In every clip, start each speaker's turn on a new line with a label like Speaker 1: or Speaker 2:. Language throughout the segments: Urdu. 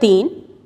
Speaker 1: 3,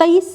Speaker 1: 23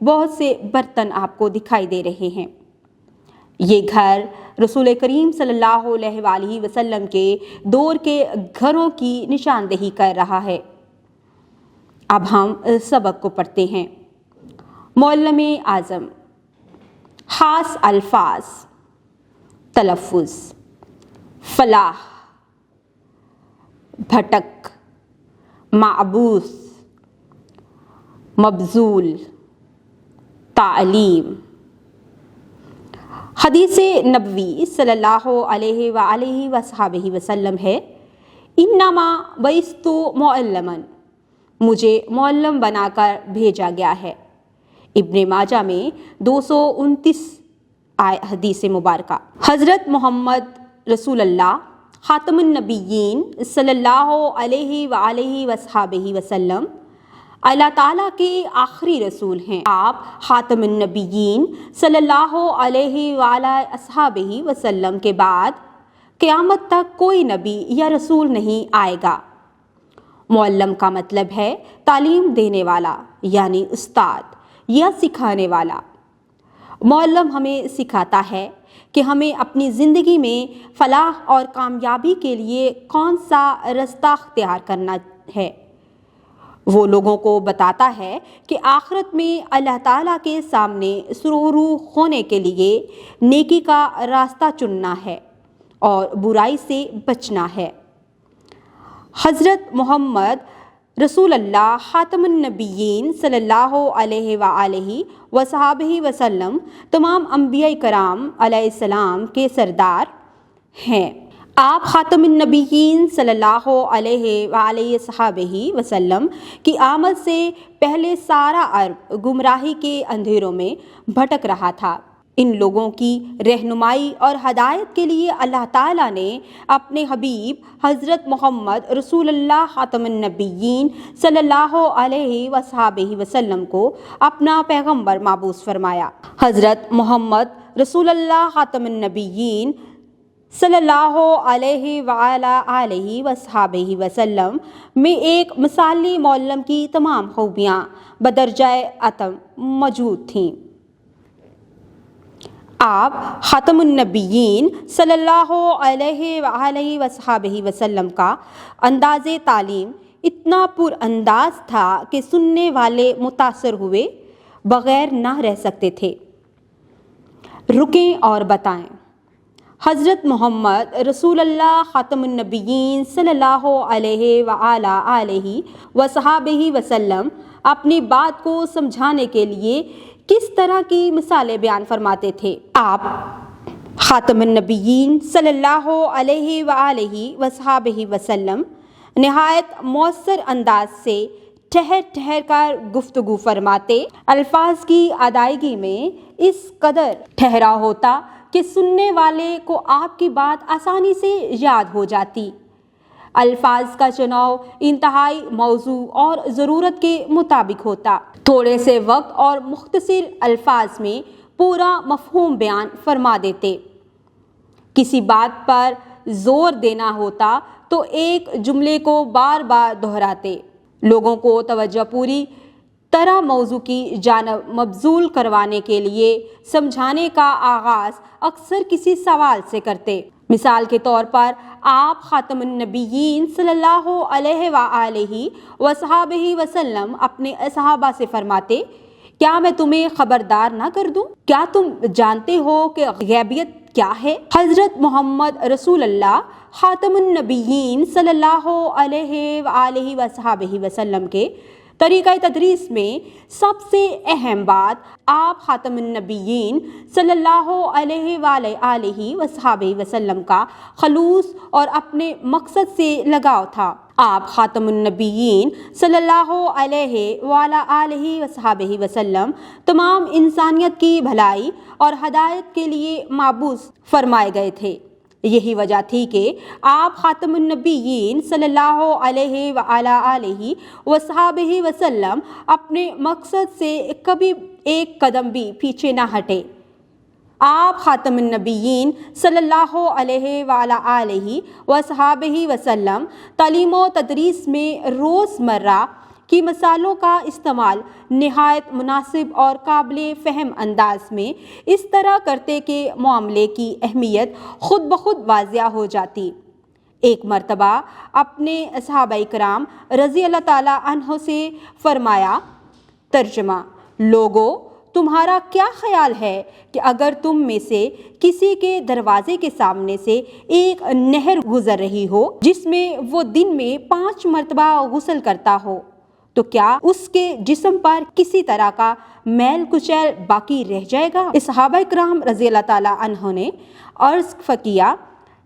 Speaker 1: بہت سے برتن آپ کو دکھائی دے رہے ہیں۔ یہ گھر رسول کریم صلی اللہ علیہ وآلہ وسلم کے دور کے گھروں کی نشاندہی کر رہا ہے۔ اب ہم سبق کو پڑھتے ہیں۔ معلم اعظم، خاص الفاظ، تلفظ، فلاح، بھٹک، معبوث، مبذول، تعلیم۔ حدیث نبوی صلی اللہ علیہ وآلہ وصحبہ وسلم ہے، انما بعثت معلما، مجھے معلم بنا کر بھیجا گیا ہے۔ ابن ماجہ میں 229 حدیث مبارکہ۔ حضرت محمد رسول اللہ خاتم النبیین صلی اللہ علیہ وآلہ وصحبہ وسلم اللہ تعالیٰ کے آخری رسول ہیں۔ آپ خاتم النبیین صلی اللہ علیہ وآلہ وصحبہ وسلم کے بعد قیامت تک کوئی نبی یا رسول نہیں آئے گا۔ معلم کا مطلب ہے تعلیم دینے والا، یعنی استاد یا سکھانے والا۔ معلم ہمیں سکھاتا ہے کہ ہمیں اپنی زندگی میں فلاح اور کامیابی کے لیے کون سا رستہ اختیار کرنا ہے۔ وہ لوگوں کو بتاتا ہے کہ آخرت میں اللہ تعالیٰ کے سامنے سرخرو ہونے کے لیے نیکی کا راستہ چننا ہے اور برائی سے بچنا ہے۔ حضرت محمد رسول اللہ خاتم النبیین صلی اللہ علیہ وآلہ وصحبہ وسلم تمام انبیاء کرام علیہ السلام کے سردار ہیں۔ آپ خاتم النبیین صلی اللہ علیہ وآلہ وصحبہ وسلم کی آمد سے پہلے سارا عرب گمراہی کے اندھیروں میں بھٹک رہا تھا۔ ان لوگوں کی رہنمائی اور ہدایت کے لیے اللہ تعالیٰ نے اپنے حبیب حضرت محمد رسول اللہ خاتم النبیین صلی اللہ علیہ وصحبہ وسلم کو اپنا پیغمبر مبعوث فرمایا۔ حضرت محمد رسول اللہ خاتم النبیین صلی اللہ علیہ وآلہ وصحبہ وسلم میں ایک مثالی معلم کی تمام خوبیاں بدرجہ اتم موجود تھیں۔ آپ خاتم النبیین صلی اللہ علیہ وآلہ وصحبہ وسلم کا انداز تعلیم اتنا پر انداز تھا کہ سننے والے متاثر ہوئے بغیر نہ رہ سکتے تھے۔ رکیں اور بتائیں۔ حضرت محمد رسول اللہ خاتم النبیین صلی اللہ علیہ وآلہ وصحبہ وسلم اپنی بات کو سمجھانے کے لیے کس طرح کی مثالیں بیان فرماتے تھے؟ آپ خاتم النبیین صلی اللہ علیہ وآلہ وصحبہ وسلم نہایت مؤثر انداز سے ٹھہر ٹھہر کر گفتگو فرماتے، الفاظ کی ادائیگی میں اس قدر ٹھہراؤ ہوتا کہ سننے والے کو آپ کی بات آسانی سے یاد ہو جاتی۔ الفاظ کا چناؤ انتہائی موضوع اور ضرورت کے مطابق ہوتا۔ تھوڑے سے وقت اور مختصر الفاظ میں پورا مفہوم بیان فرما دیتے۔ کسی بات پر زور دینا ہوتا تو ایک جملے کو بار بار دہراتے۔ لوگوں کو توجہ پوری طرح موضوع کی جانب مبذول کروانے کے لیے سمجھانے کا آغاز اکثر کسی سوال سے کرتے۔ مثال کے طور پر آپ خاتم النبیین صلی اللہ علیہ وآلہ وصحبہ وسلم اپنے صحابہ سے فرماتے، کیا میں تمہیں خبردار نہ کر دوں؟ کیا تم جانتے ہو کہ غیبیت کیا ہے؟ حضرت محمد رسول اللہ خاتم النبیین صلی اللہ علیہ وآلہ وصحبہ وسلم کے طریقہ تدریس میں سب سے اہم بات آپ خاتم النبیین صلی اللہ علیہ وآلہ وصحبہ وسلم کا خلوص اور اپنے مقصد سے لگاؤ تھا۔ آپ خاتم النبیین صلی اللہ علیہ وآلہ وصحبہ وسلم تمام انسانیت کی بھلائی اور ہدایت کے لیے مبعوث فرمائے گئے تھے۔ یہی وجہ تھی کہ آپ خاتم النبیین صلی اللہ علیہ وآلہ وصحبہ وسلم اپنے مقصد سے کبھی ایک قدم بھی پیچھے نہ ہٹے۔ آپ خاتم النبیین صلی اللہ علیہ وآلہ وصحبہ وسلم تعلیم و تدریس میں روزمرہ کی مثالوں کا استعمال نہایت مناسب اور قابل فہم انداز میں اس طرح کرتے کہ معاملے کی اہمیت خود بخود واضح ہو جاتی۔ ایک مرتبہ اپنے صحابہ کرام رضی اللہ تعالیٰ عنہ سے فرمایا، ترجمہ: لوگو، تمہارا کیا خیال ہے کہ اگر تم میں سے کسی کے دروازے کے سامنے سے ایک نہر گزر رہی ہو جس میں وہ دن میں 5 مرتبہ غسل کرتا ہو تو کیا اس کے جسم پر کسی طرح کا میل کچیل باقی رہ جائے گا؟ صحابہ کرام رضی اللہ تعالیٰ عنہ نے عرض کیا،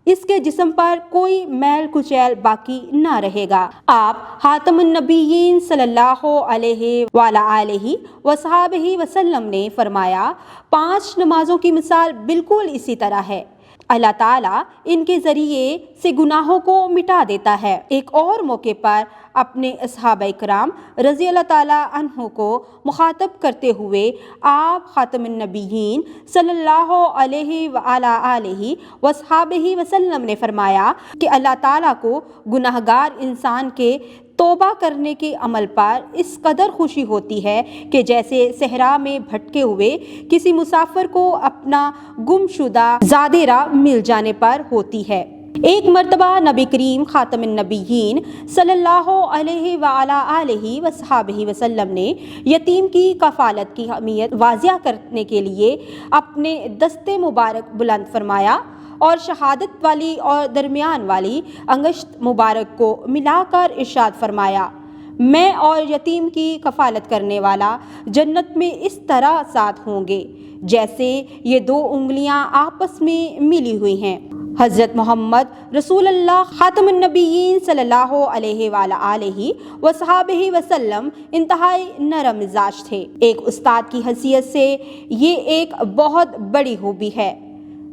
Speaker 1: اس کے جسم پر کوئی میل کچیل باقی نہ رہے گا۔ آپ خاتم النبیین صلی اللہ علیہ وآلہ وصحبہ وسلم نے فرمایا، 5 نمازوں کی مثال بالکل اسی طرح ہے، اللہ تعالیٰ ان کے ذریعے سے گناہوں کو مٹا دیتا ہے۔ ایک اور موقع پر اپنے صحابہ کرام رضی اللہ تعالیٰ عنہ کو مخاطب کرتے ہوئے آپ خاتم النبیین صلی اللہ علیہ وآلہ وصحبہ وسلم نے فرمایا کہ اللہ تعالیٰ کو گناہگار انسان کے توبہ کرنے کے عمل پر اس قدر خوشی ہوتی ہے کہ جیسے صحرا میں بھٹکے ہوئے کسی مسافر کو اپنا گم شدہ زادِ راہ مل جانے پر ہوتی ہے۔ ایک مرتبہ نبی کریم خاتم النبیین صلی اللہ علیہ وآلہ وصحبہ وسلم نے یتیم کی کفالت کی اہمیت واضح کرنے کے لیے اپنے دست مبارک بلند فرمایا اور شہادت والی اور درمیان والی انگشت مبارک کو ملا کر ارشاد فرمایا، میں اور یتیم کی کفالت کرنے والا جنت میں اس طرح ساتھ ہوں گے جیسے یہ 2 انگلیاں آپس میں ملی ہوئی ہیں۔ حضرت محمد رسول اللہ خاتم النبیین صلی اللہ علیہ وآلہ وصحبہ وسلم انتہائی نرم مزاج تھے۔ ایک استاد کی حیثیت سے یہ ایک بہت بڑی خوبی ہے۔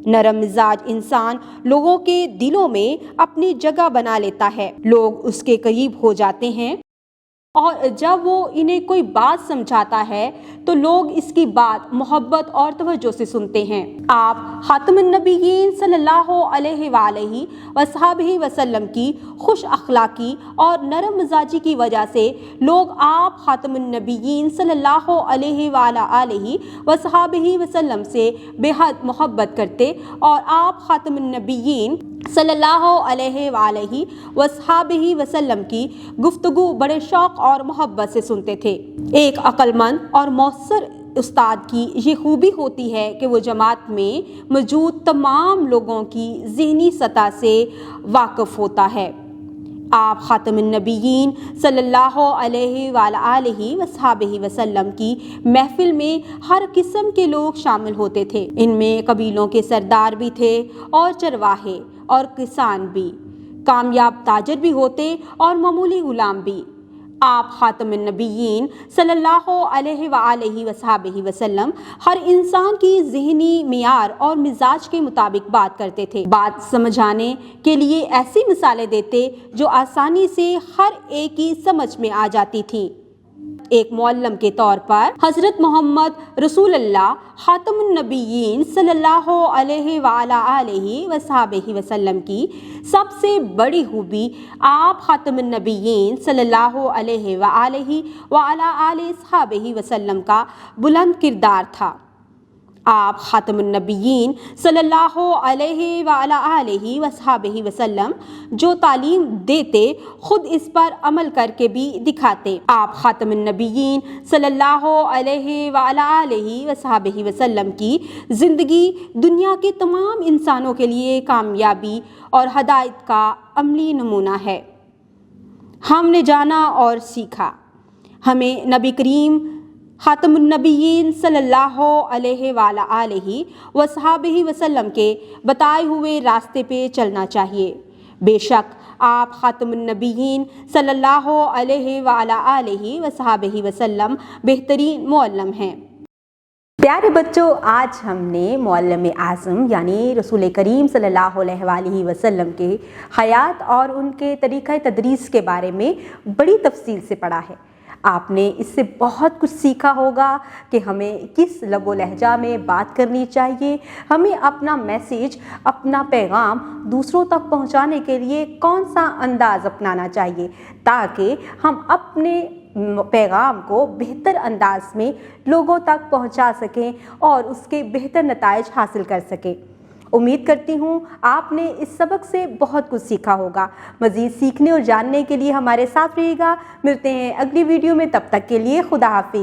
Speaker 1: نرم مزاج انسان لوگوں کے دلوں میں اپنی جگہ بنا لیتا ہے، لوگ اس کے قریب ہو جاتے ہیں اور جب وہ انہیں کوئی بات سمجھاتا ہے تو لوگ اس کی بات محبت اور توجہ سے سنتے ہیں۔ آپ خاتم النبیین صلی اللہ علیہ وآلہ وصحبہ وسلم کی خوش اخلاقی اور نرم مزاجی کی وجہ سے لوگ آپ خاتم النبیین صلی اللہ علیہ وآلہ وصحبہ وسلم سے بے حد محبت کرتے اور آپ خاتم النبیین صلی اللہ علیہ وآلہ وصحبہ وسلم کی گفتگو بڑے شوق اور محبت سے سنتے تھے۔ ایک عقل مند اور مؤثر استاد کی یہ خوبی ہوتی ہے کہ وہ جماعت میں موجود تمام لوگوں کی ذہنی سطح سے واقف ہوتا ہے۔ آپ خاتم النبیین صلی اللہ علیہ وآلہ وصحبہ وسلم کی محفل میں ہر قسم کے لوگ شامل ہوتے تھے۔ ان میں قبیلوں کے سردار بھی تھے اور چرواہے اور کسان بھی، کامیاب تاجر بھی ہوتے اور معمولی غلام بھی۔ آپ خاتم النبیین صلی اللہ علیہ وآلہ وصحبہ وسلم ہر انسان کی ذہنی معیار اور مزاج کے مطابق بات کرتے تھے۔ بات سمجھانے کے لیے ایسی مثالیں دیتے جو آسانی سے ہر ایک کی سمجھ میں آ جاتی تھیں۔ ایک معلم کے طور پر حضرت محمد رسول اللہ خاتم النبیین صلی اللہ علیہ وآلہ وصحبہ وسلم کی سب سے بڑی خوبی آپ خاتم النبیین صلی اللہ علیہ وآلہ وصحبہ وسلم کا بلند کردار تھا۔ آپ خاتم النبیین صلی اللہ علیہ وآلہ وصحبہ وسلم جو تعلیم دیتے خود اس پر عمل کر کے بھی دکھاتے۔ آپ خاتم النبیین صلی اللہ علیہ وآلہ وصحبہ وسلم کی زندگی دنیا کے تمام انسانوں کے لیے کامیابی اور ہدایت کا عملی نمونہ ہے۔ ہم نے جانا اور سیکھا، ہمیں نبی کریم خاتم النبیین صلی اللہ علیہ وآلہ وصحبہ وسلم کے بتائے ہوئے راستے پہ چلنا چاہیے۔ بے شک آپ خاتم النبیین صلی اللہ علیہ وآلہ وصحبہ وسلم بہترین معلم ہیں۔ پیارے بچوں، آج ہم نے معلم اعظم یعنی رسول کریم صلی اللہ علیہ وآلہ وسلم کے حیات اور ان کے طریقہ تدریس کے بارے میں بڑی تفصیل سے پڑھا ہے۔ آپ نے اس سے بہت کچھ سیکھا ہوگا کہ ہمیں کس لب و لہجہ میں بات کرنی چاہیے، ہمیں اپنا میسیج، اپنا پیغام دوسروں تک پہنچانے کے لیے کون سا انداز اپنانا چاہیے تاکہ ہم اپنے پیغام کو بہتر انداز میں لوگوں تک پہنچا سکیں اور اس کے بہتر نتائج حاصل کر سکیں۔ امید کرتی ہوں آپ نے اس سبق سے بہت کچھ سیکھا ہوگا۔ مزید سیکھنے اور جاننے کے لیے ہمارے ساتھ رہیے گا۔ ملتے ہیں اگلی ویڈیو میں، تب تک کے لیے خدا حافظ۔